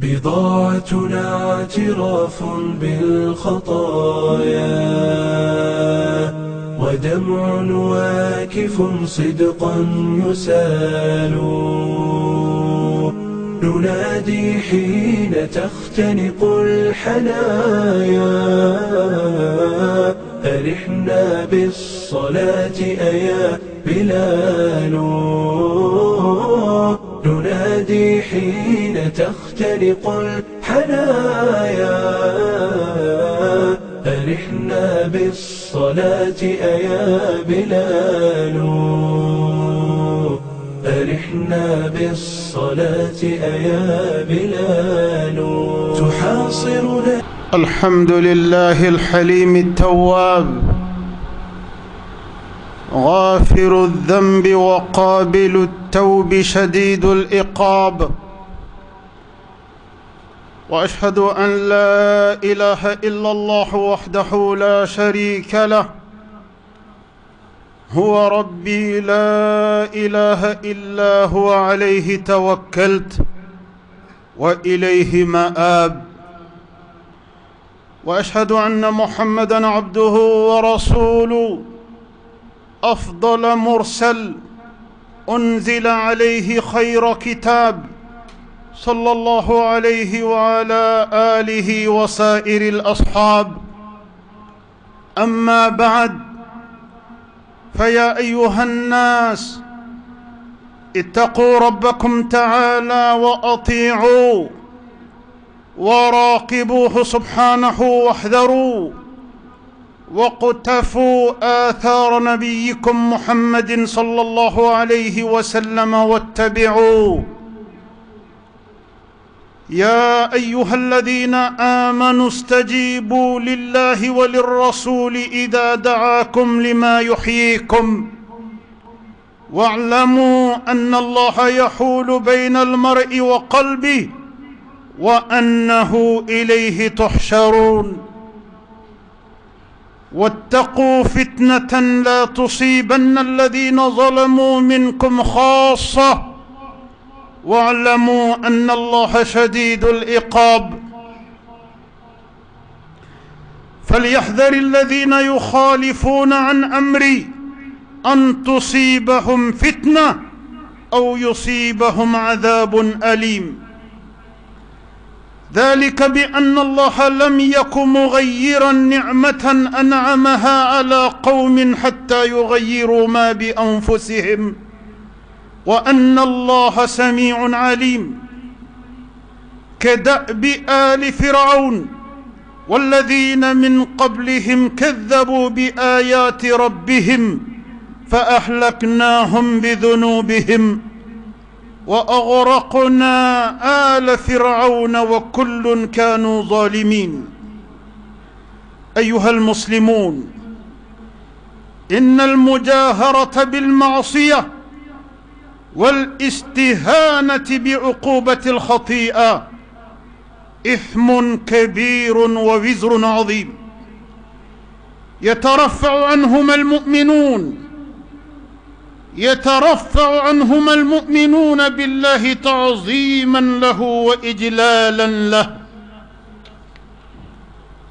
بضاعتنا اعتراف بالخطايا ودمع واكف صدقا يسال. ننادي حين تختنق الحنايا أرحنا بالصلاة أيا بلال. ننادي حين تختنق الحنايا أرحنا بالصلاة أيا بلال. أرحنا بالصلاة أيا بلال. تحاصرنا. الحمد لله الحليم التواب غافر الذنب وقابل التوب شديد العقاب. وأشهد أن لا إله إلا الله وحده لا شريك له هو ربي لا إله إلا هو عليه توكلت وإليه مآب. وأشهد أن محمدًا عبده ورسوله أفضل مرسل أنزل عليه خير كتاب صلى الله عليه وعلى آله وسائر الأصحاب. أما بعد، فيا أيها الناس اتقوا ربكم تعالى وأطيعوا وراقبوه سبحانه واحذروا واقتفوا آثار نبيكم محمد صلى الله عليه وسلم واتبعوا. يا أيها الذين آمنوا استجيبوا لله وللرسول إذا دعاكم لما يحييكم واعلموا أن الله يحول بين المرء وقلبه وأنه إليه تحشرون. واتقوا فتنة لا تصيبن الذين ظلموا منكم خاصة واعلموا أن الله شديد العقاب. فليحذر الذين يخالفون عن أمري أن تصيبهم فتنة أو يصيبهم عذاب أليم. ذلك بأن الله لم يك مغيرا نعمة أنعمها على قوم حتى يغيروا ما بأنفسهم وأن الله سميع عليم. كدأب آل فرعون والذين من قبلهم كذبوا بآيات ربهم فأهلكناهم بذنوبهم وأغرقنا آل فرعون وكل كانوا ظالمين. أيها المسلمون، إن المجاهرة بالمعصية والاستهانة بعقوبة الخطيئة إثم كبير ووزر عظيم يترفع عنهما المؤمنون بالله تعظيما له وإجلالا له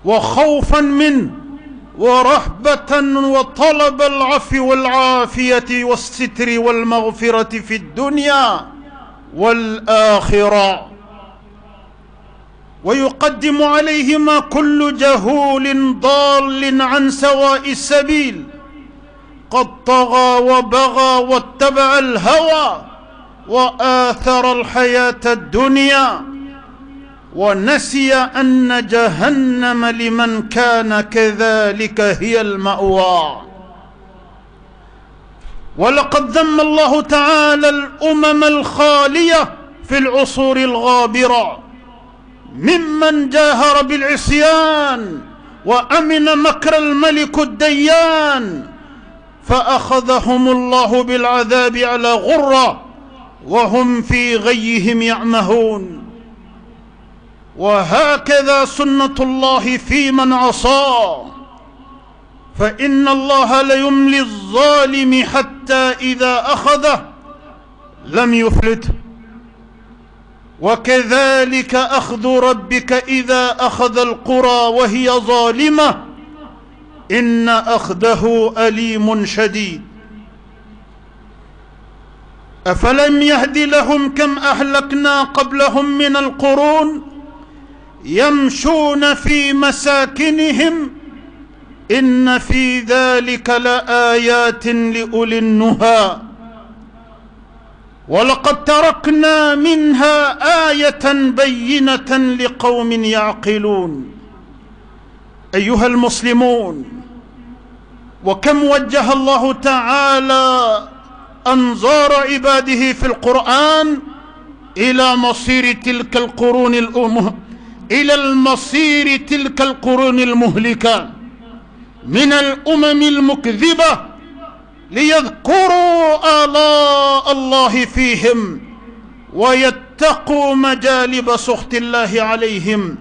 وخوفا منه ورهبة وطلب العفو والعافية والستر والمغفرة في الدنيا والآخرة. ويقدم عليهما كل جهول ضال عن سواء السبيل قد طغى وبغى واتبع الهوى وآثر الحياة الدنيا ونسي أن جهنم لمن كان كذلك هي المأوى. ولقد ذم الله تعالى الأمم الخالية في العصور الغابرة ممن جاهر بالعصيان وأمن مكر الملك الديان فأخذهم الله بالعذاب على غرة وهم في غيهم يعمهون. وهكذا سنة الله في من عصى، فإن الله ليملي الظالم حتى إذا أخذه لم يفلته وكذلك أخذ ربك إذا أخذ القرى وهي ظالمة إن أخذه أليم شديد. أفلم يهد لهم كم أهلكنا قبلهم من القرون يمشون في مساكنهم إن في ذلك لآيات لأولي النهى ولقد تركنا منها آية بينة لقوم يعقلون. أيها المسلمون، وكم وجه الله تعالى أنظار عباده في القرآن إلى مصير تلك القرون المهلكة من الأمم المكذبة ليذكروا آلاء الله فيهم ويتقوا مجالب سخط الله عليهم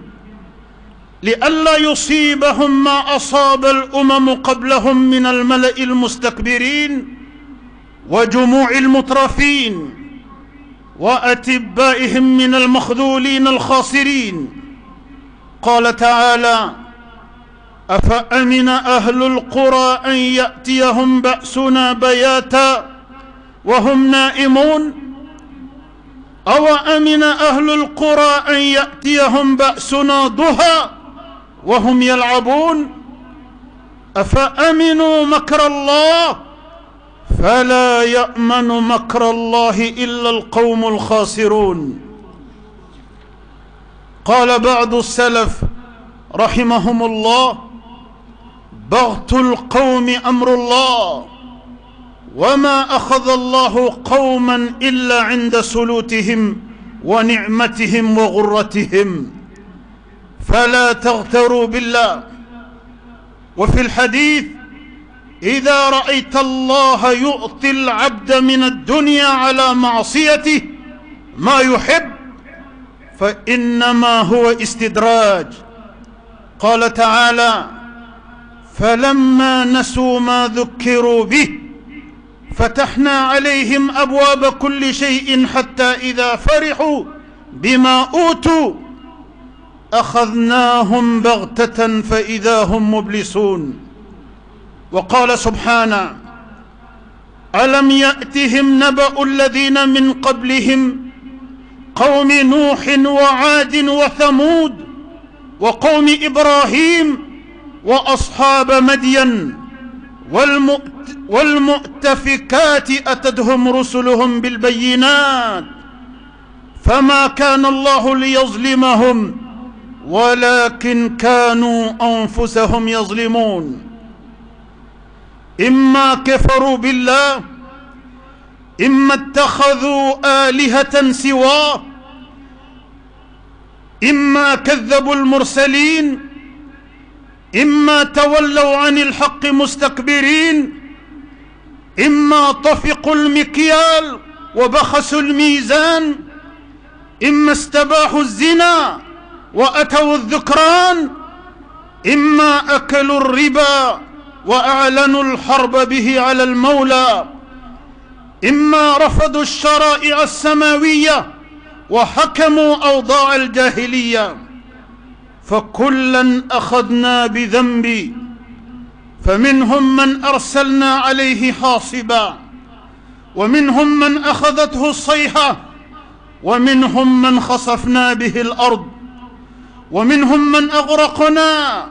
لئلا يصيبهم ما أصاب الأمم قبلهم من الملأ المستكبرين وجموع المترفين وأتبائهم من المخذولين الخاسرين. قال تعالى: أفأمن أهل القرى أن يأتيهم بأسنا بياتا وهم نائمون أو أمن أهل القرى أن يأتيهم بأسنا ضحى وهم يلعبون أفأمنوا مكر الله فلا يأمن مكر الله إلا القوم الخاسرون. قال بعض السلف رحمهم الله: بغت القوم أمر الله، وما أخذ الله قوما إلا عند سلوتهم ونعمتهم وغرتهم، فلا تغتروا بالله. وفي الحديث: إذا رأيت الله يؤتي العبد من الدنيا على معصيته ما يحب فإنما هو استدراج. قال تعالى: فلما نسوا ما ذكروا به فتحنا عليهم أبواب كل شيء حتى إذا فرحوا بما أوتوا أخذناهم بغتة فإذا هم مبلسون. وقال سبحانه: ألم يأتهم نبأ الذين من قبلهم قوم نوح وعاد وثمود وقوم إبراهيم وأصحاب مدين والمؤتفكات أتتهم رسلهم بالبينات فما كان الله ليظلمهم ولكن كانوا أنفسهم يظلمون. إما كفروا بالله، إما اتخذوا آلهة سواه، إما كذبوا المرسلين، إما تولوا عن الحق مستكبرين، إما طفقوا المكيال وبخسوا الميزان، إما استباحوا الزنا وأتوا الذكران، إما أكلوا الربا وأعلنوا الحرب به على المولى، إما رفضوا الشرائع السماوية وحكموا أوضاع الجاهلية. فكلا أخذنا بذنبي، فمنهم من أرسلنا عليه حاصبا، ومنهم من أخذته الصيحة، ومنهم من خسفنا به الأرض، ومنهم من أغرقنا،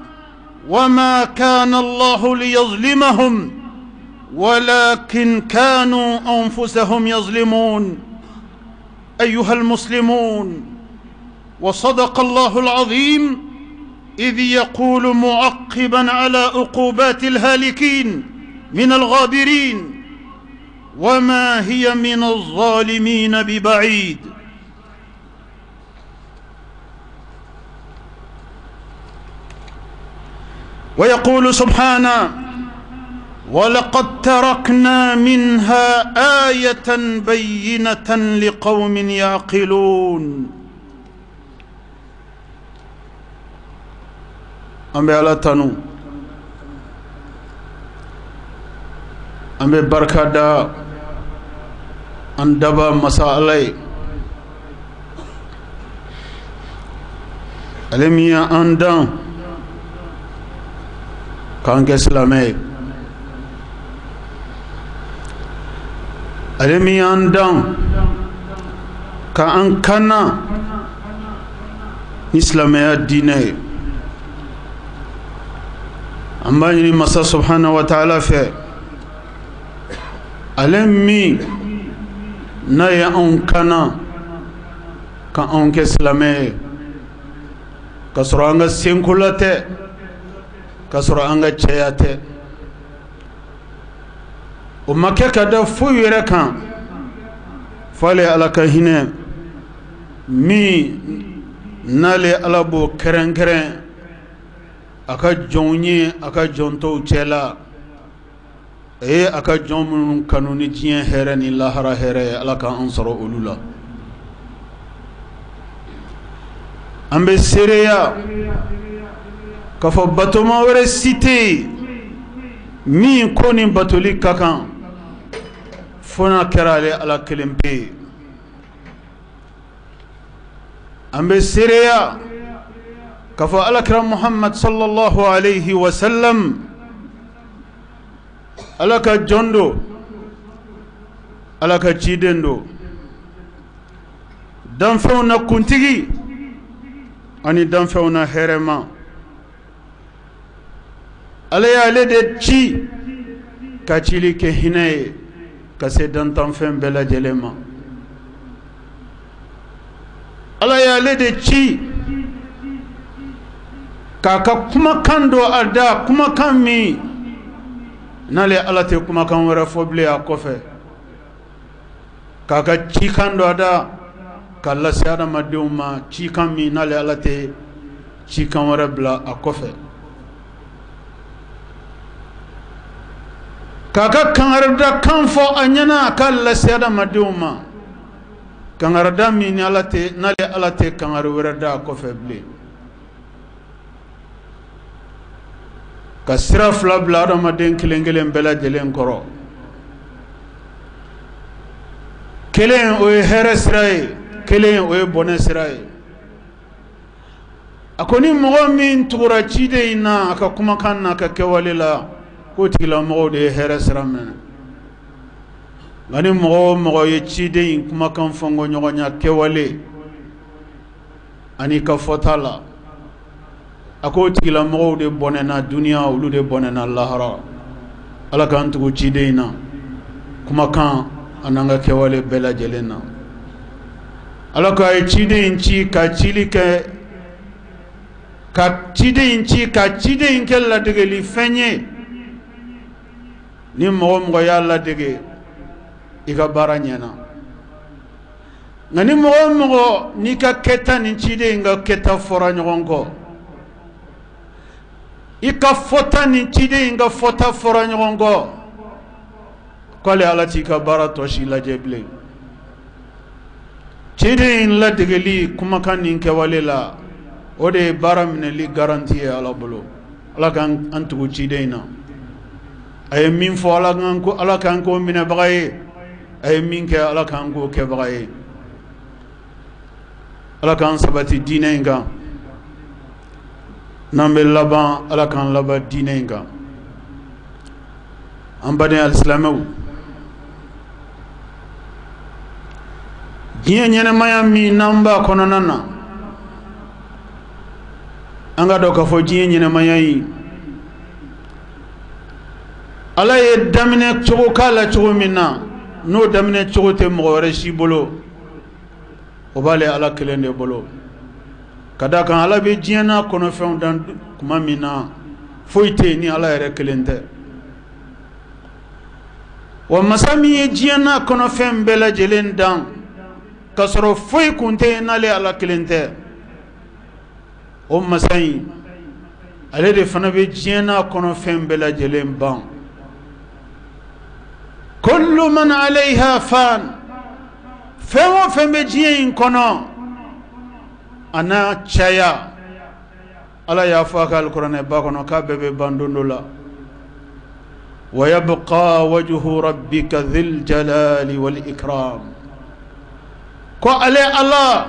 وما كان الله ليظلمهم ولكن كانوا أنفسهم يظلمون. أيها المسلمون، وصدق الله العظيم إذ يقول معقبا على عقوبات الهالكين من الغابرين: وما هي من الظالمين ببعيد. ويقول سبحانه: ولقد تركنا منها آية بينة لقوم يعقلون. ambe ala tanu, ambe barkada andaba masa alai ale min y'an dan k'an kɛ silamɛ ye, ale min y'an dan k'an kanna ni silamɛya diinɛ ye. An b'a ɲini masa subhanahu wa ta'ala fɛ, ale min n'a ye anw kanna k'anw kɛ silamɛ ye, ka sɔrɔ an ka senkola tɛ, ka sɔrɔ an ka cɛya tɛ. O ma kɛ ka da foyi yɛrɛ kan f'ale Ala ka hinɛ min n'ale Ala b'o kɛrɛnkɛrɛn a ka jɔnw ye a ka jɔn tɔw cɛla. A ye a ka jɔn minnu kanu ni diɲɛ hɛrɛ ni lahara hɛrɛ ye. Ala k'an sɔrɔ olu la. An bɛ seereya k'a fɔ batoma wɛrɛ si tɛ yen min ko ni batoli ka kan fo n'a kɛra ale Ala kelen pe ye. An bɛ seereya k'a fɔ Alakira Muhammad sallallahu alayhi wa sallam Ala ka jɔn do, Ala ka ciden do, danfɛnw na kuntigi ani danfɛnw na hɛrɛma. Ale y'ale de ci ka cili kɛ hinɛ ye ka se dantanfɛn bɛɛ lajɛlen ma. Ala y'ale de ci k'a ka kumakan do a da, kumakan min n'ale Ala tɛ kumakan wɛrɛ fɔ bilen a kɔfɛ, k'a ka cikan do a da k'a lase adamadenw ma, cikan min n'ale Ala tɛ cikan wɛrɛ bila a kɔfɛ, k'a ka kangarida kan fɔ a ɲɛna k'a lase adamadenw ma, kangarida min n'ale Ala tɛ kangari wɛrɛ da a kɔfɛ bilen. Ka sira fila bila adamaden kelen kelen bɛɛ lajɛlen kɔrɔ. Kelen o ye hɛrɛ sira ye, kelen o ye bɔnɛ sira ye. A ko ni mɔgɔ min tugura ciden in na a ka kumakan n'a ka kɛwale la, k'o tigilamɔgɔw de ye hɛrɛ sira minɛ. Nka ni mɔgɔ o mɔgɔ ye ciden in kumakan fɔnko ɲɔgɔnya kɛwale ani ka fɔta la, a ko tigilamɔgɔw de bɔnɛna duniya, olu de bɔnɛna lahara. Ala k'an tugu ciden in na, kumakan an'an ka kɛwale bɛɛ lajɛlen na. Ala k'a ye ciden in ci ka cili kɛ, ka ciden in ci ka ciden in kɛ ladegeli fɛn ye. Ni mɔgɔ mɔgɔ y'a ladege, i ka baara ɲɛna. Nka ni mɔgɔ mɔgɔ n'i ka kɛta ni ciden in ka kɛta fɔra ɲɔgɔn kɔ, i ka fɔta ni ciden in ka fɔta fɔra ɲɔgɔn kɔ, k'ale Ala t'i ka baara tɔ si lajɛ bilen. Ciden in ladegeli kumakan nin kɛwale la, o de ye baara minɛli garanti ye Ala bolo. Ala k'an tugu ciden in na. A ye min fɔ Ala k'an k'o minɛbaga ye, a ye min kɛ Ala k'an k'o kɛbaga ye. Ala k'an sabati diinɛ in kan. N'an bɛ laban, Ala k'an laban diinɛ in kan. An baden alisilamɛw, diɲɛ ɲɛnɛmaya min n'an b'a kɔnɔna na, an ka dɔn k'a fɔ diɲɛ ɲɛnɛmaya in Ala ye daminɛ cogo k'a la cogo min na, n'o daminɛ cogo tɛ mɔgɔ wɛrɛ si bolo, o b'ale Ala kelen de bolo. Ka d'a kan Ala bɛ diɲɛ n'a kɔnɔfɛnw dan kuma min na, foyi tɛ yen ni Ala yɛrɛ kelen tɛ. Wa masa min ye diɲɛ n'a kɔnɔfɛn bɛɛ lajɛlen dan ka sɔrɔ foyi kun tɛ yen n'ale Ala kelen tɛ, o masa in ale de fana bɛ diɲɛ n'a kɔnɔfɛn bɛɛ lajɛlen ban. Kullu man alayha fan, fɛn o fɛn bɛ diɲɛ in kɔnɔ a n'a caya, Ala y'a fɔ a ka alikuranɛ ba kɔnɔ k'a bɛɛ bɛ ban don dɔ la. Wa yabqa wajhu rabbika dhil jalali wal ikram, ko ale Ala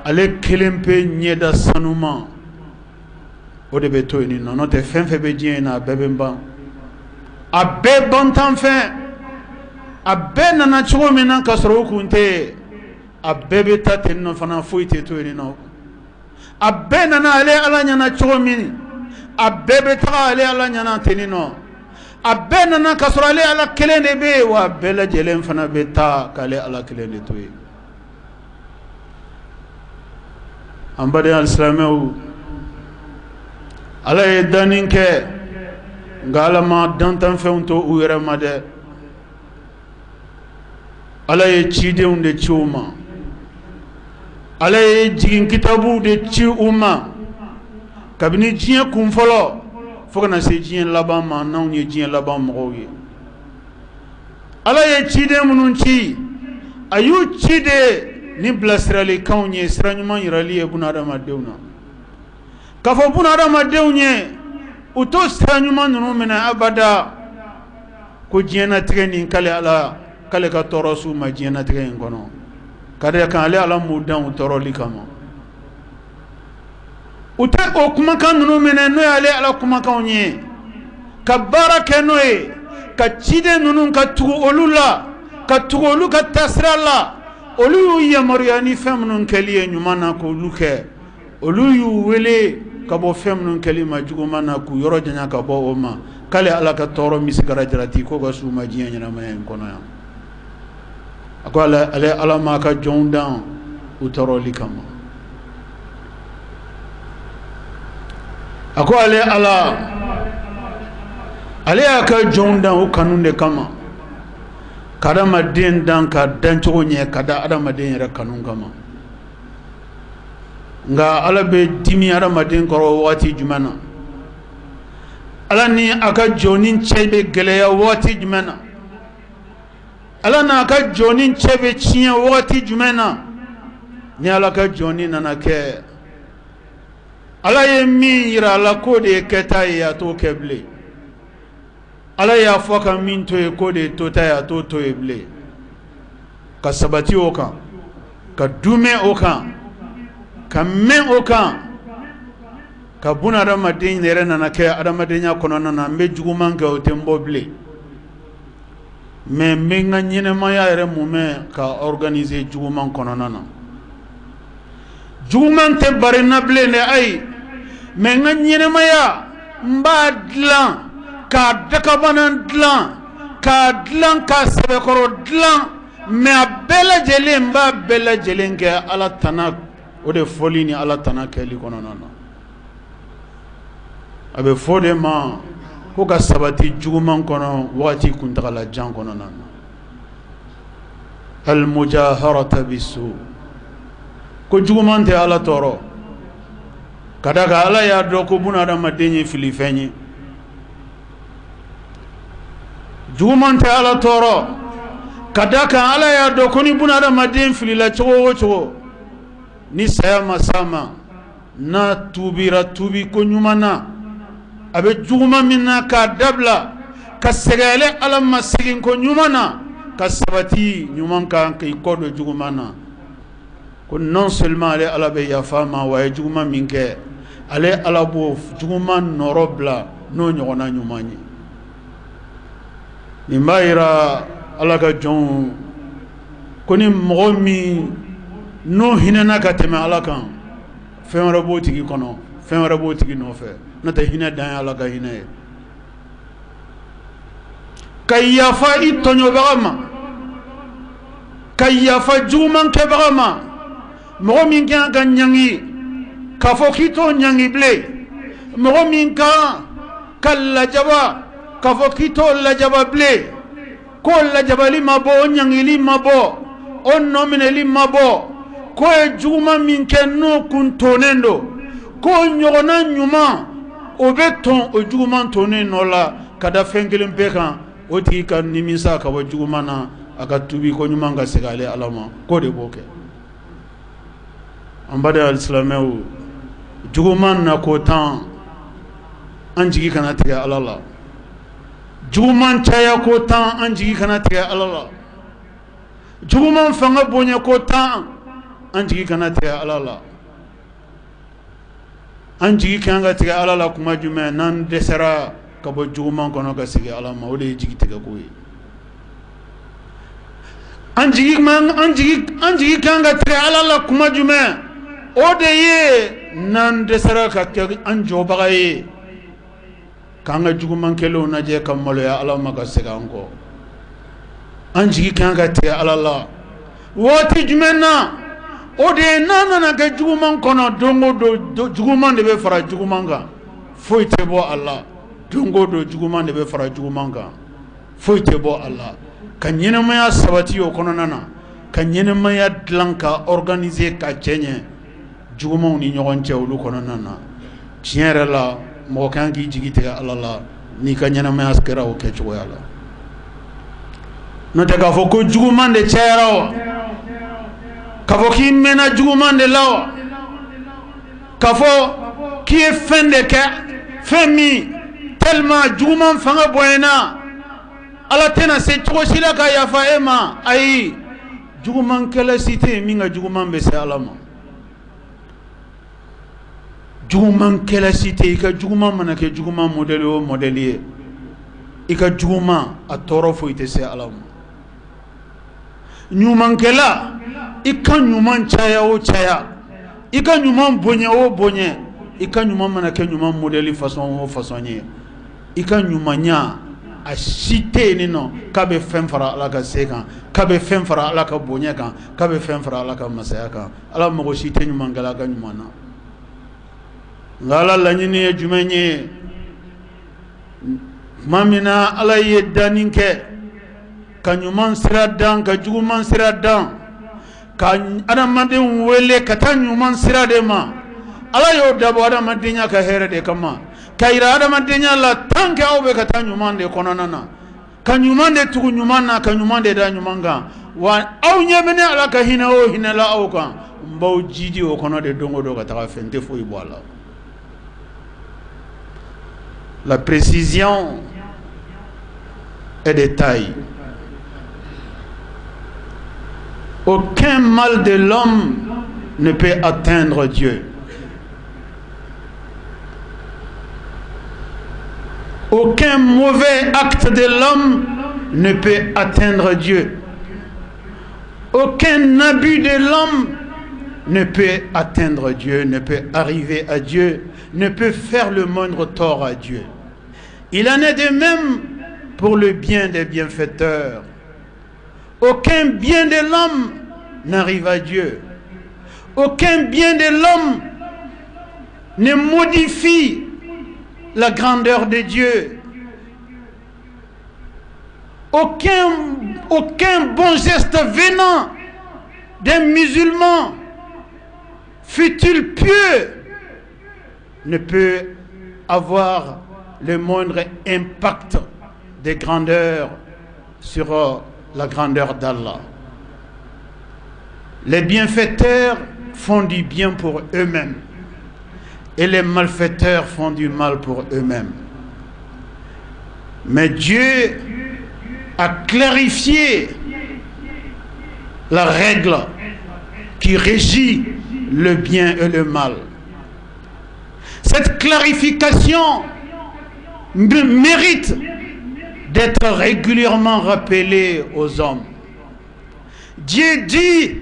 ale kelen pe ɲɛda sanuma o de bɛ to yen nɔ n'o tɛ fɛn fɛn bɛ diɲɛ in na a bɛɛ bɛ ban a bɛɛ bantan fɛn a bɛɛ nana cogo min na ka sɔrɔ o kun tɛ a bɛɛ bɛ taa ten nɔ fana foyi tɛ to yen nɔ a bɛɛ nana ale ala ɲɛna cogo min a bɛɛ bɛ taga ale ala ɲɛna ten nɔ a bɛɛ nana ka sɔrɔ ale ala kelen de bɛ yen wa a bɛɛ lajɛlen fana bɛ taa k'ale ala kelen de to yen an baden alisilamɛw ala ye danni kɛ nka ala ma dantanfɛnw to u yɛrɛ ma dɛ ala ye cidenw de ci u ma ala ye jigin kitabuw de ci u ma kabini diɲɛ kun fɔlɔ fo kana se diɲɛ laban ma n'anw ye diɲɛ laban mɔgɔw ye ala ye ciden minnu ci a y'u ci de ni bilasiralikanw ye sira ɲuman yirali ye bunadamadenw na k'a fɔ bunadamadenw ye u to sira ɲuman ninnu minɛ abada ko diɲɛnatigɛ nin k'ale ala k'ale ka tɔɔrɔ s'u ma diɲɛnatigɛ in kɔnɔ ka da kan ale ala m'u dan u tɔɔrɔli kama u tɛ o kumakan ninnu minɛ n'o y'ale ala kumakanw ye ka baara kɛ n'o ye ka ciden ninnu ka tugu olu la ka tugu olu ka taasira la olu y'u yamaruya ni fɛn minnu kɛli ye ɲuman na k'olu kɛ olu y'u wele ka bɔ fɛn minnu kɛli ma juguman na k'u yɔrɔ janya ka bɔ o ma k'ale ala ka tɔɔrɔ misigara jarati ko ka s'u ma diɲɛ ɲɛnamaya in kɔnɔ yan a ko ale ala m'a ka jɔnw dan u tɔɔrɔli kama a ko ale ala ale y'a ka jɔnw dan o kanu de kama ka adamaden dan ka dancogo ɲɛ ka da adamaden yɛrɛ kanu kama nka ala bɛ dimi adamaden kɔrɔ waati jumɛn na ala ni a ka jɔni cɛ bɛ gɛlɛya waati jumɛn na ala n'a ka jɔni cɛ bɛ tiɲɛ waati jumɛn na ni ala ka jɔni nana kɛ ala ye min yira ala k'o de ye kɛta ye a t'o kɛ bilen ala y'a fɔ ka min to ye k'o de ye tota ye a t'o to ye bilen ka sabati o kan ka dumɛn o kan ka mɛn o kan ka buna adamaden yɛrɛ nana kɛ adamadenya kɔnɔna na n bɛ juguman kɛ o tɛ n bɔ bilen mais n bɛ n ka ɲɛnɛmaya yɛrɛ mumɛ ka organiser juguman kɔnɔna na juguman tɛ bari n na bilen dɛ ayi mais n ka ɲɛnɛmaya n b'a dilan k'a dakabana dilan k'a dilan k'a sɛbɛkɔrɔ dilan mais a bɛɛ lajɛlen n b'a bɛɛ lajɛlen kɛ ala tana o de fɔli ni ala tana kɛli kɔnɔna na a bɛ fɔ de ma ko ka sabati juguman kɔnɔ waati kuntagala jan kɔnɔna na al-mujaharata bisu ko juguman tɛ ala tɔɔrɔ ka da kan ala y'a dɔn ko buna adamaden ye filifɛn ye juguman tɛ ala tɔɔrɔ ka da kan ala y'a dɔn ko ni buna adamaden filila cogo o cogo ni saya ma s'a ma n'a tubira tubi ko ɲuman na a bɛ juguman min na k'a dabila ka segin ale ala ma segin ko ɲuman na ka sabati ɲuman kan k'i kɔ don juguman na ko non seulement ale ala bɛ yafa ma wa a ye juguman min kɛ ale ala b'o juguman nɔrɔ bila n'o ɲɔgɔnna ɲuman ye nin b'a yira ala ka jɔnw ko ni mɔgɔ min n'o hinɛna ka tɛmɛ ala kan fɛn wɛrɛ b'o tigi kɔnɔ fɛn wɛrɛ b'o tigi nɔfɛ n'o tɛ hinɛ dan ye ala ka hinɛ ye ka yafa i tɔɲɔbaga ma ka yafa juguman kɛbaga ma mɔgɔ min kan ka ɲangi k'a fɔ k'i t'o ɲangi bilen mɔgɔ min kan ka lajaba k'a fɔ k'i t'o lajaba bilen k'o lajabali ma bɔ o ɲangili ma bɔ o nɔminɛli ma bɔ k'o ye juguman min kɛ n'o kun tonnen don k'o ɲɔgɔnna ɲuman o bɛ tɔn o juguman tonnen nɔ la ka da fɛn kelen bɛɛ kan o tigi ka nimisa ka bɔ juguman na a ka tubi ko ɲuman ka segin ale ala ma k'o de b'o kɛ an baden alisilamɛw juguman na ko tan an jigi kana tigɛ ala la juguman caya ko tan an jigi kana tigɛ ala la juguman fanga bonya ko tan anjigi kana tiga alala anjigi kanga tiga alala kuma jume nan desera kabo juguman kono ka sigi alama o de jigi tiga koyi anjigi kanga tiga alala kuma jume o de ye nan desera ka ke anjo bagaye kanga juguman kelo na je kamalo ya alama ka sega anko anjigi kanga tiga alala woti jumena o de nana na ke juguman kono dongo do juguman de be fara juguman ga foi te bo Allah dongo do juguman de be fara juguman ga foi te bo Allah ka nyenema ya sabati o kono nana ka nyenema ya dlanka organiser ka chenye juguman ni nyogon chewlu kono nana tiere la mo kan gi jigite Allah la ni ka nyenema ya skera o ke chugo yalla no te ga fo ko juguman de chero kafo ki mena juguman de lawa kafo ki e fende ke femi tellement juguman fanga boyena ala tena se chogo sila ka yafa ema ai juguman kala cité minga juguman be se alama juguman kala cité ka juguman manake juguman modèle o modèlier ika juguman a toro fo ite se alama nyuman kala ika nyuman chaya o chaya ika nyuman bonye o bonye ika nyuman manake nyuman modèle façon o façon nye ika nyumanya a cité ni no kabe fem fara ala ka sekan kabe fem fara ala ka bonye kan kabe fem fara ala ka masaya kan ala mo cité nyuman gala ka nyumana ngala lanyini e jumenye mamina ala ye daninke ka nyuman siradan ka juguman siradan ka adamaden wele ka ta nyuman sirade ma ala yo dabo adamaden ya ka here de kama ka ira adamaden ya la tanke awbe ka ta nyuman de kononana ka nyuman de tugu nyuman na ka nyuman de da nyuman ga wa aw nyebene ala ka hina o hina la aw kan mbaw jiji o kono de dongo do ka ta fente fo ibo ala la précision est de taille. Aucun mal de l'homme ne peut atteindre Dieu. Aucun mauvais acte de l'homme ne peut atteindre Dieu. Aucun abus de l'homme ne peut atteindre Dieu, ne peut arriver à Dieu, ne peut faire le moindre tort à Dieu. Il en est de même pour le bien des bienfaiteurs. Aucun bien de l'homme n'arrive à Dieu. Aucun bien de l'homme ne modifie la grandeur de Dieu. Aucun bon geste venant d'un musulman, fût-il pieux, ne peut avoir le moindre impact de grandeur sur la grandeur d'Allah. Les bienfaiteurs font du bien pour eux-mêmes et les malfaiteurs font du mal pour eux-mêmes. Mais Dieu a clarifié la règle qui régit le bien et le mal. Cette clarification mérite d'être régulièrement rappelée aux hommes. Dieu dit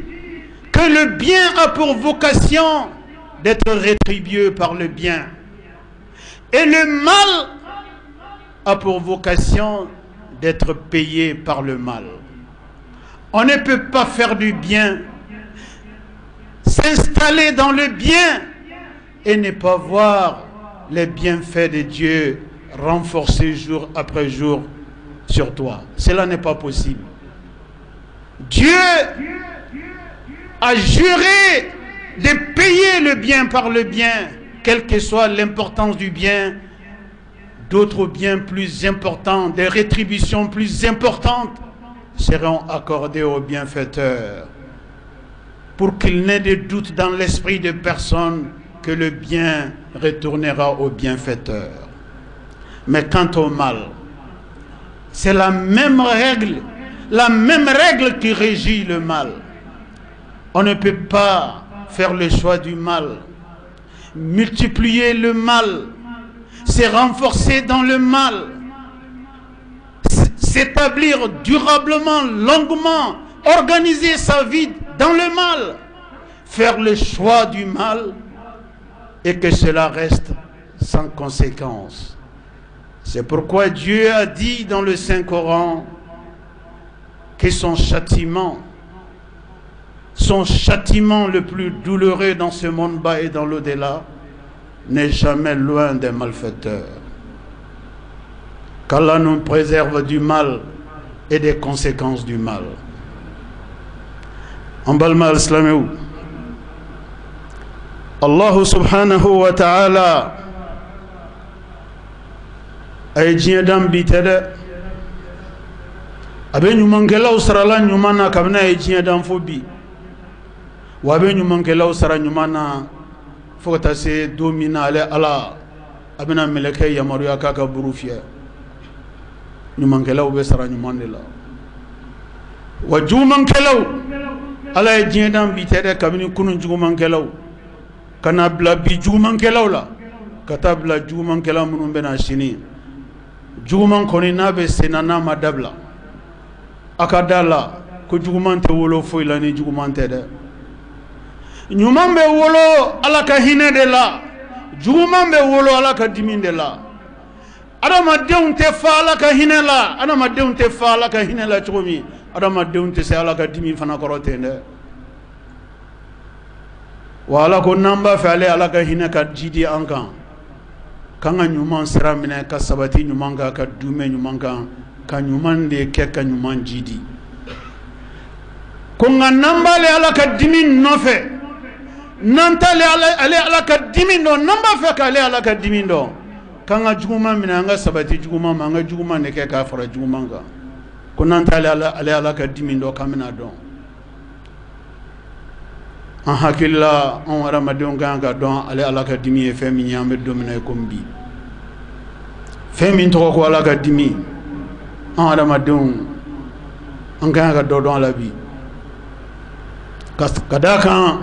que le bien a pour vocation d'être rétribué par le bien. Et le mal a pour vocation d'être payé par le mal. On ne peut pas faire du bien, s'installer dans le bien et ne pas voir les bienfaits de Dieu renforcer jour après jour sur toi. Cela n'est pas possible. Dieu a juré de payer le bien par le bien, quelle que soit l'importance du bien. D'autres biens plus importants, des rétributions plus importantes seront accordées aux bienfaiteurs, pour qu'il n'ait de doute dans l'esprit de personne que le bien retournera au bienfaiteur. Mais quant au mal, c'est la même règle qui régit le mal. On ne peut pas faire le choix du mal. Multiplier le mal, c'est renforcer dans le mal, s'établir durablement, longuement, organiser sa vie dans le mal, faire le choix du mal et que cela reste sans conséquence. C'est pourquoi Dieu a dit dans le Saint-Coran que son châtiment le plus douloureux dans ce monde bas et dans l'au-delà n'est jamais loin des malfaiteurs. Qu'Allah nous préserve du mal et des conséquences du mal. En balma islamé, Allah subhanahu wa ta'ala ay jiedam bitede abe nyumangela usrala nyumana kabna ay jiedam fobi wabe nyumangela usra nyumana fokata se domina ale ala abena meleke yamaru yakaka burufia nyumangela ube sara nyumandela wajumankelaw ala ay jiedam bitede kabni kunun jumankelaw kana bla bi jumankelaw la kata bla jumankelaw munun bena shini juguman koni n'a bɛ senna n'a ma dabila a ka da la ko juguman tɛ wolo foyi la ni juguman tɛ dɛ ɲuman bɛ wolo ala ka hinɛ de la juguman bɛ wolo ala ka dimi de la adamadenw tɛ fa ala ka hinɛ la adamadenw tɛ fa ala ka hinɛ la cogo min adamadenw tɛ se ala ka dimi fana kɔrɔ ten dɛ wa ala ko n'an b'a fɛ ale ala ka hinɛ ka ji di an kan kanga nyuman sira minɛ ka sabati nyuman kan ka dume nyuman kan ka nyuman de kɛ ka nyuman jidi ko nga nambale ala ka dimi nɔfɛ nantale ale ala ka dimi dɔn namba fɛ ka ale ala ka dimi dɔn kanga juguman minɛ an ka sabati juguman ma an ka juguman de kɛ k'a fara juguman kan ko nantale ale ala ka dimi dɔn k'an bɛna dɔn an hakilila an hadamadenw kan ka dɔn ale ala ka dimi ye fɛn min ye an bɛ don min na komi bi fɛn min tɔgɔ ko ala ka dimi an hadamadenw an kan ka dɔ dɔn a la bi ka d'a kan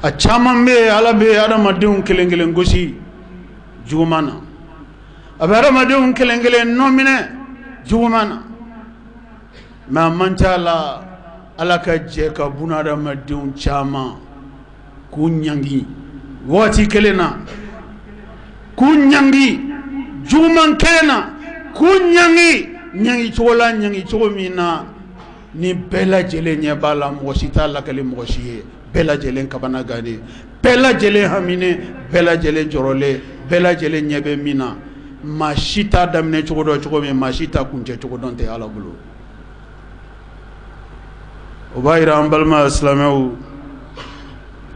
a caman bɛ yen ala bɛ hadamadenw kelen kelen gosi juguman na a bɛ hadamadenw kelen kelen nɔ minɛ juguman na mɛ a man ca la ala ka jɛ ka bunadamadenw caman k'u ɲangi waati kelen na k'u ɲangi juguman kelen na k'u ɲangi cogo la ɲangi cogo min na ni bɛɛ lajɛlen ɲɛ b'a la mɔgɔ si t'a lakali mɔgɔ si ye bɛɛ lajɛlen kabana gannen bɛɛ lajɛlen haminen bɛɛ lajɛlen jɔrɔlen bɛɛ lajɛlen ɲɛ bɛ min na maa si t'a daminɛ cogo dɔn cogo min maa si t'a kuncɛ cogo dɔn tɛ ala bolo o b'a yira an balima silamɛw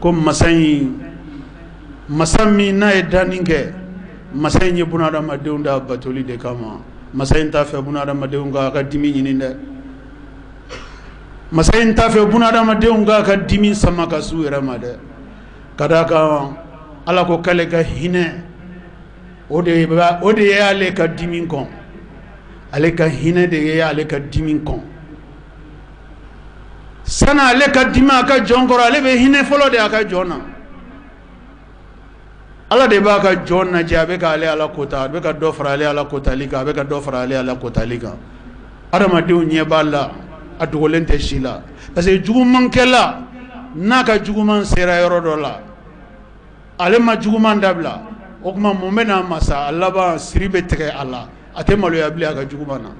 ko masa min n'a ye danni kɛ masa in ye bunadamadenw da batoli de kama masa in t'a fɛ bunadamadenw ka ka dimi ɲini dɛ masa in t'a fɛ bunadamadenw ka dimi sama ka s'u yɛrɛ ma dɛ ka d'a kan ala ko k'ale ka hinɛ o de ye ale ka dimi kɔn ale ka hinɛ de ye ale ka dimi kɔn sana ale ka dimi a ka jɔn kɔrɔ ale bɛ hinɛ fɔlɔ de a ka jɔn na ala de b'a ka jɔn lajɛ a bɛ ka ale ala kota a bɛ ka dɔ fara ale ala kotali kan a bɛ ka dɔ fara ale ala kotali kan adamadenw ɲɛ b'a la a dogolen tɛ si la parce que jugumankɛla n'a ka juguman sera yɔrɔ dɔ la ale ma juguman dabila o tuma mun bɛ n'a masa a laban siri bɛ tigɛ a la a tɛ maloya bilen a ka juguman na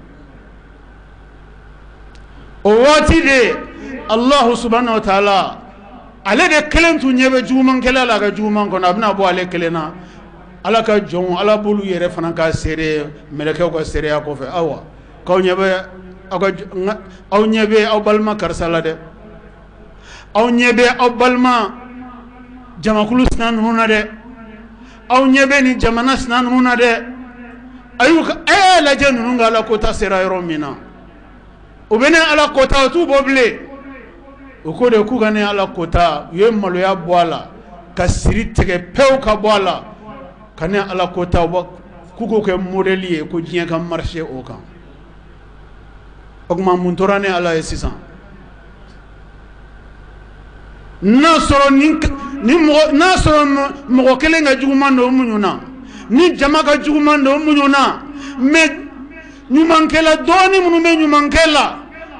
o waati de Allah subhanahu wa ta'ala ale de kelen tun ɲɛ bɛ jugumankɛla la a ka juguman kɔnɔ a bɛna bɔ ale kelen na ala ka jɔnw ala b'olu yɛrɛ fana ka seere mɛlɛkɛw ka seereya kɔfɛ awa k'aw ɲɛ bɛ aw balima karisa la dɛ aw ɲɛ bɛ aw balima jamakulu sina ninnu na dɛ aw ɲɛ bɛ nin jamana sina ninnu na dɛ a y'u lajɛ ninnu ka ala kota sera yɔrɔ min na u bɛ ne ala kota o t'u bɔ bilen o ko de k'u ka ne ala kota u ye maloya bɔ a la ka siri tigɛ pewu ka bɔ a la ka ne ala kota k'u k'o kɛ modèle ye ko diɲɛ ka marché o kan o tuma mun tora ne ala ye sisan nasoro mogo kelen ka juguman do muɲuna ni jama ka juguman do muɲuna mais ɲumankɛla dɔɔni minnu bɛ ɲumankɛla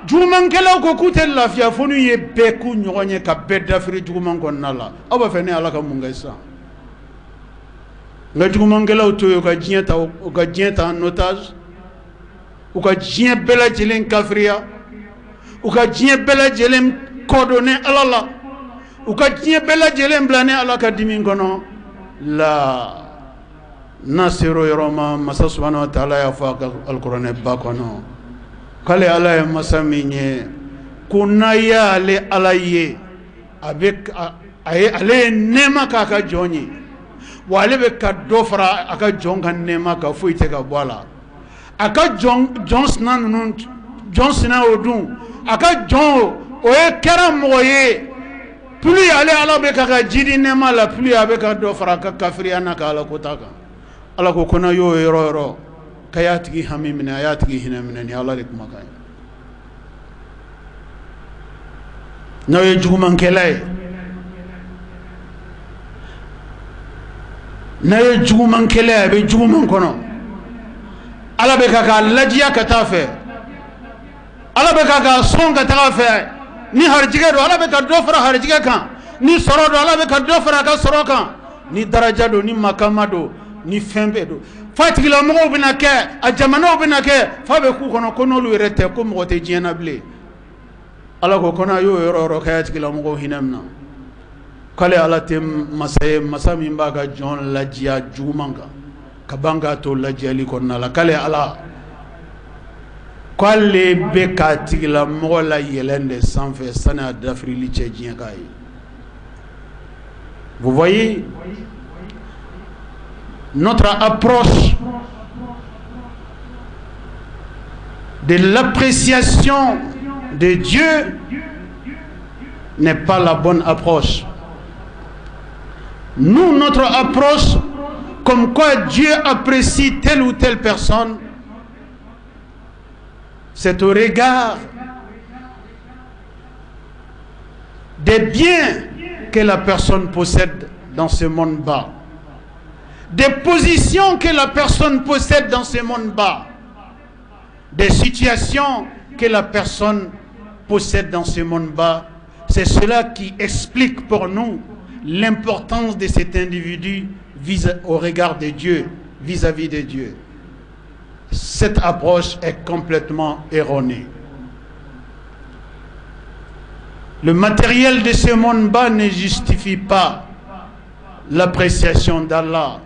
jugumankɛlaw ko k'u tɛ lafiya fo n'u ye bɛɛ k'u ɲɔgɔn ye ka bɛɛ dafiri juguman kɔnɔna la aw b'a fɛ ne ala ka mun kɛ sisan nka jugumankɛlaw to yen u ka diɲɛ ta en otage u ka diɲɛ bɛɛ lajɛlen kafiriya u ka diɲɛ bɛɛ lajɛlen kɔdɔnne ala la u ka diɲɛ bɛɛ lajɛlen bila ni ala ka dimi kɔnɔ la n'a sera o yɔrɔ ma masa subahanahu wa taala y'a fɔ a ka alikuranɛ ba kɔnɔ k'ale ala ye masa min ye ko n'a y'ale ala ye ale ye nɛɛma k'a ka jɔn ye wa ale bɛ ka dɔ fara a ka jɔn ka nɛɛma kan foyi tɛ ka bɔ a la a ka jɔn sina ninnu jɔn sina o dun a ka jɔn o ye kɛra mɔgɔ ye plus ale ala bɛ ka jidi nɛɛma la plus a bɛ ka dɔ fara a ka kafiriya n'a ka ala ko ta kan ala ko n'a y'o yɔrɔ yɔrɔ k'a y'a tigi hami minɛ a y'a tigi hinɛ minɛ ni ala de kumakan ye n'aw ye jugumankɛla ye n'a ye jugumankɛla ye a bɛ juguman kɔnɔ ala bɛ ka k'a lajiya ka taa fɛ ala bɛ ka k'a sɔn ka taa fɛ ni harijigɛ don ala bɛ ka dɔ fara harijigɛ kan ni sɔrɔ don ala bɛ ka dɔ fara a ka sɔrɔ kan ni daraja don ni makama don ni fɛn bɛɛ don fa tigilamɔgɔw bɛna kɛ a jamanaw bɛna kɛ fa bɛ k'u kɔnɔ ko n'olu yɛrɛ tɛ ko mɔgɔ tɛ diɲɛ na bilen ala ko n'a y'o yɔrɔ yɔrɔ k'a tigilamɔgɔw hinɛ minɛ k'ale ala tɛ masa ye masa min b'a ka jɔn lajiya juguman kan ka ban k'a to lajiyali kɔnɔna la k'ale ala k'ale bɛ k'a tigilamɔgɔ la yɛlɛn de sanfɛ sani a dafirili cɛ diɲɛ k'a ye vous voyez notre approche de l'appréciation de Dieu n'est pas la bonne approche. Nous, notre approche, comme quoi Dieu apprécie telle ou telle personne, c'est au regard des biens que la personne possède dans ce monde bas, des positions que la personne possède dans ce monde bas, des situations que la personne possède dans ce monde bas. C'est cela qui explique pour nous l'importance de cet individu au regard de Dieu, vis-à-vis de Dieu. Cette approche est complètement erronée. Le matériel de ce monde bas ne justifie pas l'appréciation d'Allah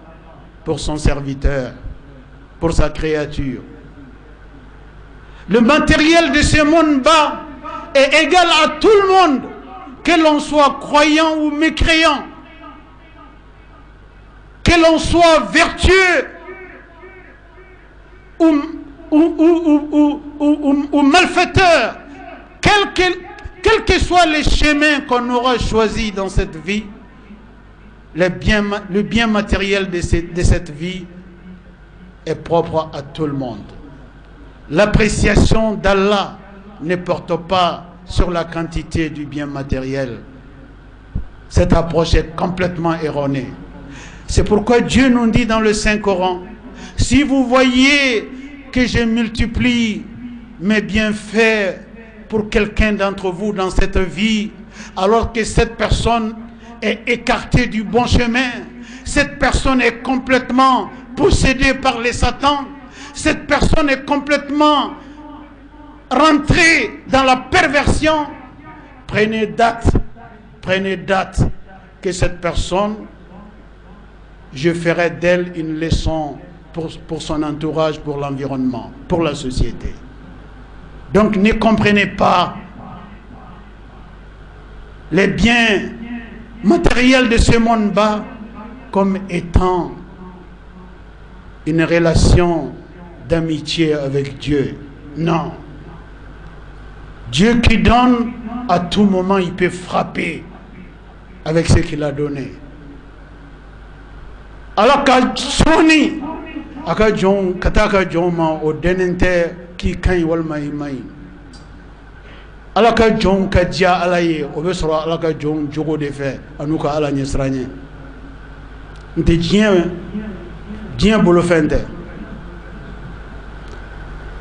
pour son serviteur, pour sa créature. Le matériel de ce monde bas est égal à tout le monde, que l'on soit croyant ou mécréant, que l'on soit vertueux ou malfaiteur, quels que soient les chemins qu'on aura choisis dans cette vie, le bien matériel de cette vie est propre à tout le monde. L'appréciation d'Allah ne porte pas sur la quantité du bien matériel. Cette approche est complètement erronée. C'est pourquoi Dieu nous dit dans le Saint-Coran, si vous voyez que je multiplie mes bienfaits pour quelqu'un d'entre vous dans cette vie, alors que cette personne est écartée du bon chemin, cette personne est complètement possédée par les satans, cette personne est complètement rentrée dans la perversion, prenez date que cette personne, je ferai d'elle une leçon pour son entourage, pour l'environnement, pour la société. Donc ne comprenez pas les biens matériels de ce monde bas comme étant une relation d'amitié avec Dieu. Non. Dieu qui donne, à tout moment il peut frapper avec ce qu'il a donné. Alors qu'à Sony, aka John kataka John ma o denente ki kan walma imai ala ka jɔnw ka diya ala ye o bɛ sɔrɔ ala ka jɔnw jogo de fɛ an'u ka ala ɲɛsiranɲɛ n tɛ diɲɛ bolofɛn tɛ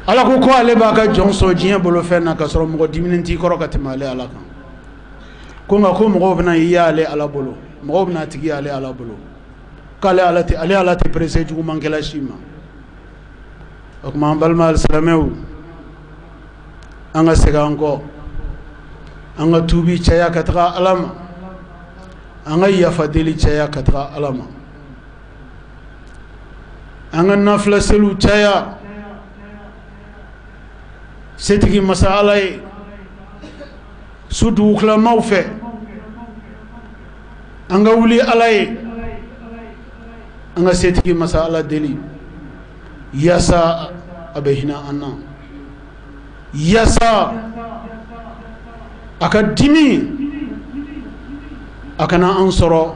ala ko ale b'a ka jɔn sɔn diɲɛ bolofɛn na ka sɔrɔ mɔgɔ diminen t'i kɔrɔ ka tɛmɛ ale ala kan ko nka ko mɔgɔw bɛna i y'ale ala bolo mɔgɔw bɛna tigi ale ala bolo k'ale ala tɛ presse jugumankɛla si ma o tuma an balima alisilamɛw an ka segin an kɔ an ka tuubi caya ka taga ala ma an ka yafa deli caya ka taga ala ma an ka nafila seliw caya setigi masa ala ye su dugukilamaw fɛ an ka wuli ala ye an ka setigi masa ala deli yaasa a bɛ hinɛ an na yaasa a ka dimi a kana an sɔrɔ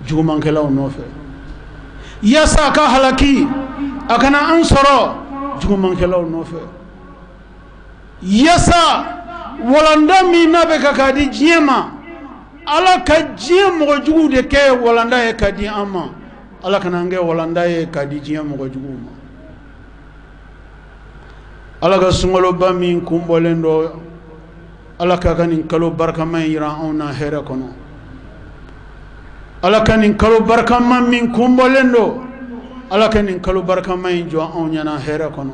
jugumankɛlaw nɔfɛ yaasa a ka halaki a kana an sɔrɔ jugumankɛlaw nɔfɛ yaasa walanda min n'a bɛ ka k'a di diɲɛ ma ala ka diɲɛ mɔgɔ juguw de kɛ walanda ye ka di an ma ala kana an kɛ walanda ye ka di diɲɛ mɔgɔ juguw ma ala ka sunkaloba min kun bɔlen dɔ ala ka nin kalo barikama in jira anw na hɛrɛ kɔnɔ ala ka nin kalo barikama min kun bɔlen dɔ ala ka nin kalo barikama in jɔ anw ɲɛna hɛrɛ kɔnɔ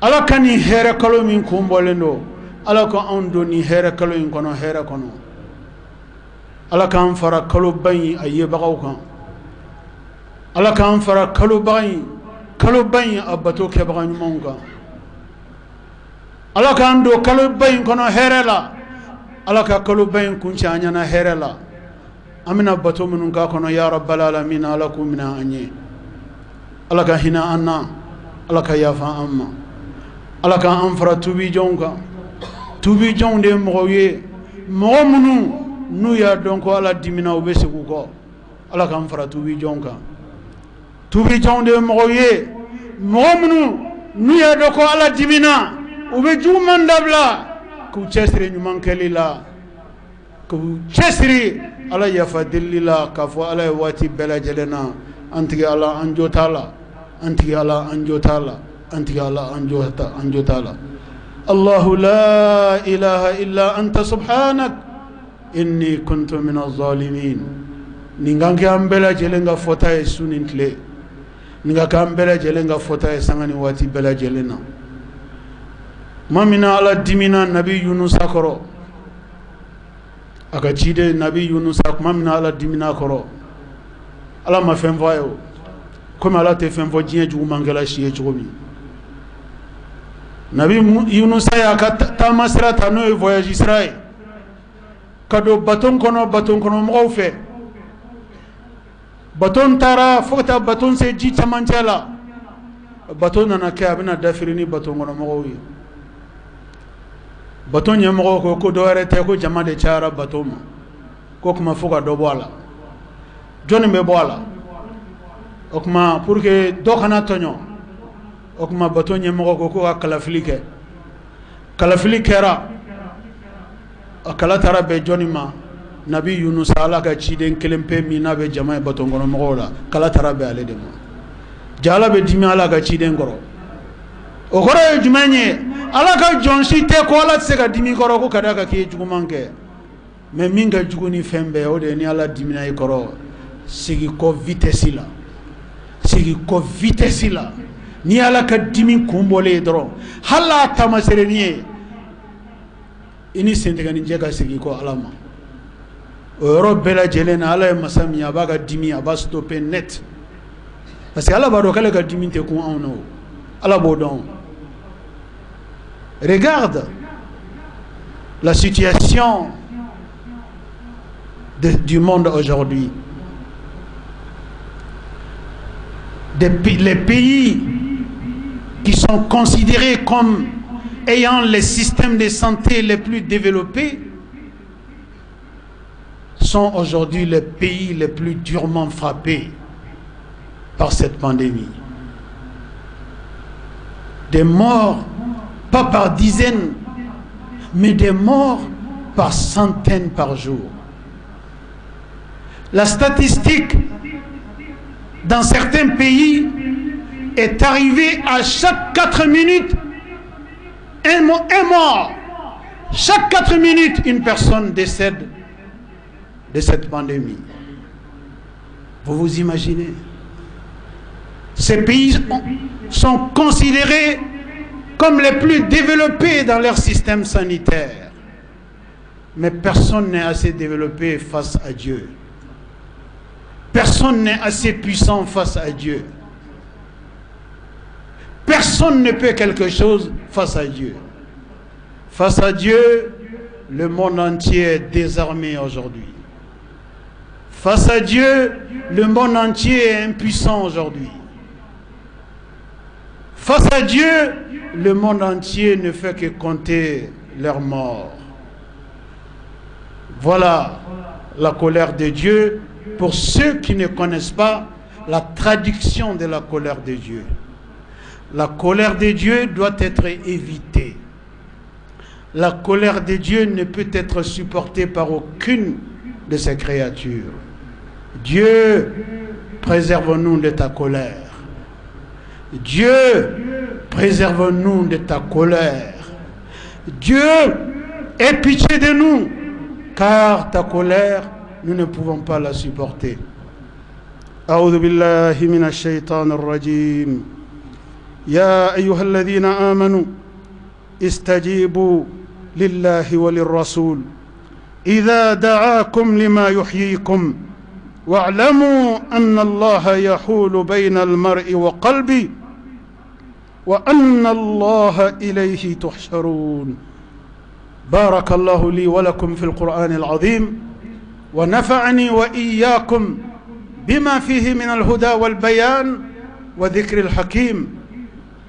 ala ka nin hɛrɛ kalo min kun bɔlen dɔ ala ka anw don nin hɛrɛ kalo in kɔnɔ hɛrɛ kɔnɔ ala k'an fara kaloba in a yebagaw kan ala k'an fara kaloba in a bato kɛbaga ɲumanw kan ala k'an don kaloba in kɔnɔ hɛrɛ la ala ka kaloba in kuncɛ an ɲɛna hɛrɛ la an bɛna bato minnu k'a kɔnɔ ya rabbal alamin ala k'u minɛ an ye ala ka hinɛ an na ala ka yafa an ma ala k'an fara tuubijɔnw kan tuubijɔnw de ye mɔgɔw ye mɔgɔ minnu n'u y'a dɔn ko ala dimina u bɛ segin u kɔ ala k'an fara tuubijɔnw kan tuubijɔnw de ye mɔgɔw ye mɔgɔ minnu n'u y'a dɔn ko ala dimina u bɛ juguman dabila k'u cɛsiri ɲuman kɛli la k'u cɛsiri ala yafa delili la k'a fɔ ala ye waati bɛɛ lajɛlen na an tigi ala an jo t'a la an tigi ala an jo t'a la an tigi ala an jo t'a la الله لا إله إلا أنت سبحانك إني كنت من الظالمين نيغانكي أمبلا جلنغا فوتاي سونين تلي نيغاكي أمبلا جلنغا فوتاي سانغاني واتي بلا جلنا ما منا على دمنا نبي يونس أكرو أكتشيد نبي يونس ما منا على دمنا أكرو على ما فهم فايو كم على تفهم فجيه جو مانغلا شيء جومي Nabi Yunus ya ka taama sira ta n'o ye voyage sira ye ka don baton kɔnɔ mɔgɔw fɛ baton taara fo ka taa baton se ji camancɛ la baton nana kɛ a bɛna dafiri ni baton kɔnɔ mɔgɔw ye baton ɲɛmɔgɔw ko dɔ wɛrɛ tɛ ko jama de cayara baton ma ko kuma fo ka dɔ bɔ a la jɔnni bɛ bɔ a la o kuma pour que dɔ kana tɔɲɔ o kuma bato ɲɛmɔgɔ ko ka kalafili kɛ kalafili kɛra a kala taara bɛn jɔnni ma nabi Yunus ala ka ciden kelen pe min n'a bɛ jama ye baton kɔnɔ mɔgɔw la kala taara bɛn ale de ma ja ala bɛ dimi ala ka ciden kɔrɔ o kɔrɔ ye jumɛn ye ala ka jɔn si tɛ ko ala tɛ se ka dimi kɔrɔ ko ka da ka k'i ye juguman kɛ mais min ka jugu ni fɛn bɛɛ o de ye ni ala dimina i kɔrɔ segi kɔ vitesse la segi kɔ vitesse la ni ala ka dimi kun bɔlen dɔrɔn hali a taamasere ni ye i ni sentigɛninjɛ ka segin kɔ ala ma o yɔrɔ bɛɛ lajɛlen na ala ye masa min ye a b'a ka dimi a b'a stopper net parce que ala b'a dɔn k'ale ka dimi tɛ kun anw na o ala b'o dɔn regarde la situation du monde aujourd'hui les pays qui sont considérés comme ayant les systèmes de santé les plus développés sont aujourd'hui les pays les plus durement frappés par cette pandémie. Des morts, pas par dizaines, mais des morts par centaines par jour. La statistique dans certains pays est arrivée à chaque 4 minutes un mort. Chaque 4 minutes, une personne décède de cette pandémie. Vous vous imaginez? Ces pays sont considérés comme les plus développés dans leur système sanitaire. Mais personne n'est assez développé face à Dieu. Personne n'est assez puissant face à Dieu. Personne ne peut quelque chose face à Dieu. Face à Dieu, le monde entier est désarmé aujourd'hui. Face à Dieu, le monde entier est impuissant aujourd'hui. Face à Dieu, le monde entier ne fait que compter leurs morts. Voilà la colère de Dieu pour ceux qui ne connaissent pas la traduction de la colère de Dieu. La colère de Dieu doit être évitée. La colère de Dieu ne peut être supportée par aucune de ses créatures. Dieu, préserve-nous de ta colère. Dieu, préserve-nous de ta colère. Dieu, aie pitié de nous, car ta colère, nous ne pouvons pas la supporter. أعوذ بالله من الشيطان الرجيم يا أيها الذين آمنوا استجيبوا لله وللرسول إذا دعاكم لما يحييكم واعلموا أن الله يحول بين المرء وقلبه وأن الله إليه تحشرون. بارك الله لي ولكم في القرآن العظيم ونفعني وإياكم بما فيه من الهدى والبيان وذكر الحكيم.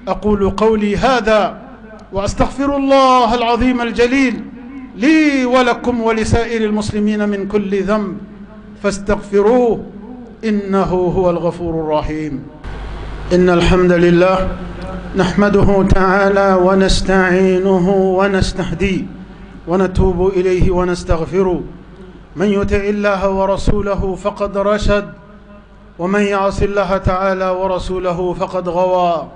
أقول قولي هذا وأستغفر الله العظيم الجليل لي ولكم ولسائر المسلمين من كل ذنب فاستغفروه إنه هو الغفور الرحيم. إن الحمد لله نحمده تعالى ونستعينه ونستهديه ونتوب إليه ونستغفره. من يطع الله ورسوله فقد رشد ومن يعص الله تعالى ورسوله فقد غوى.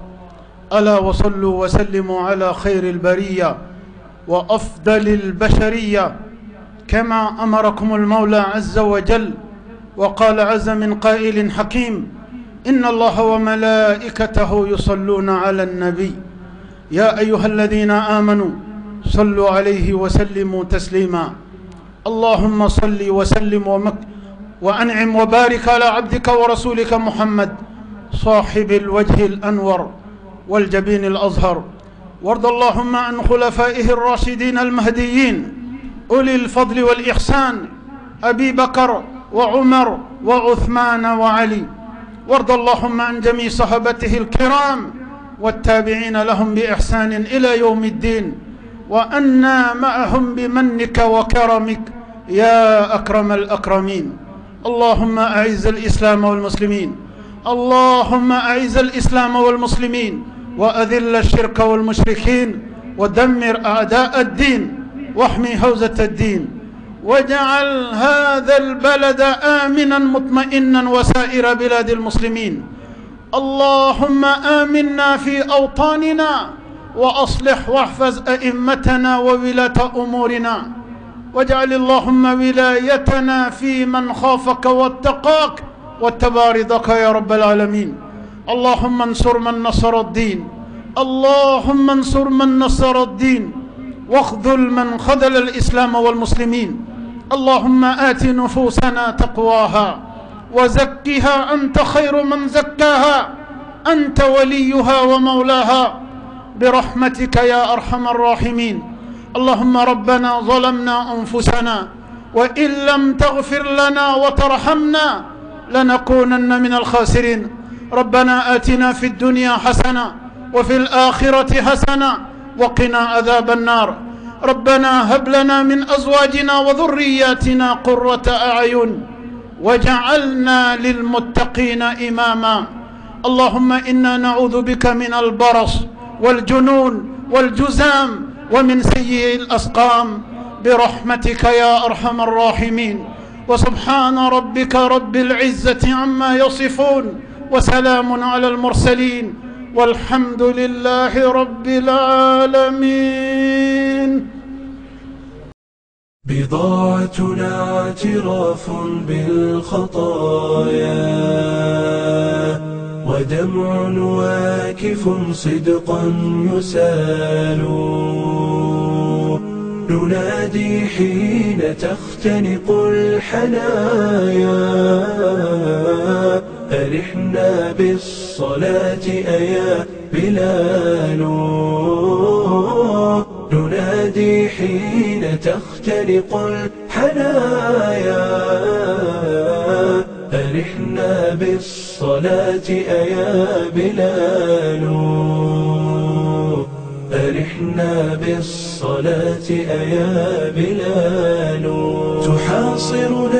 ألا وصلوا وسلموا على خير البرية وأفضل البشرية كما أمركم المولى عز وجل وقال عز من قائل حكيم إن الله وملائكته يصلون على النبي يا أيها الذين آمنوا صلوا عليه وسلموا تسليما. اللهم صل وسلم وأنعم وبارك على عبدك ورسولك محمد صاحب الوجه الأنور والجبين الأزهر. وارض اللهم عن خلفائه الراشدين المهديين أولي الفضل والإحسان أبي بكر وعمر وعثمان وعلي. وارض اللهم عن جميع صحابته الكرام والتابعين لهم بإحسان إلى يوم الدين وأنا معهم بمنك وكرمك يا أكرم الأكرمين. اللهم أعز الإسلام والمسلمين. اللهم أعز الإسلام والمسلمين وأذل الشرك والمشركين ودمر أعداء الدين واحمي حوزة الدين واجعل هذا البلد آمنا مطمئنا وسائر بلاد المسلمين. اللهم آمنا في أوطاننا وأصلح واحفظ أئمتنا وولاة أمورنا واجعل اللهم ولايتنا في من خافك واتقاك واتبع رضاك يا رب العالمين. اللهم انصر من نصر الدين. اللهم انصر من نصر الدين واخذل من خذل الإسلام والمسلمين. اللهم آت نفوسنا تقواها وزكها أنت خير من زكاها أنت وليها ومولاها برحمتك يا أرحم الراحمين. اللهم ربنا ظلمنا أنفسنا وإن لم تغفر لنا وترحمنا لنكونن من الخاسرين. ربنا آتنا في الدنيا حسنة وفي الآخرة حسنة وقنا عذاب النار. ربنا هب لنا من أزواجنا وذرياتنا قرة أعين وجعلنا للمتقين إماما. اللهم إنا نعوذ بك من البرص والجنون والجزام ومن سيء الأسقام برحمتك يا أرحم الراحمين. وسبحان ربك رب العزة عما يصفون وسلام على المرسلين والحمد لله رب العالمين. بضاعتنا اعتراف بالخطايا ودمع واكف صدقا يسال، ننادي حين تختنق الحنايا، أرحنا بالصلاة أيا بلال، ننادي حين تختنق الحنايا، أرحنا بالصلاة أيا بلال، أرحنا بالصلاة أيا بلال. تحاصرنا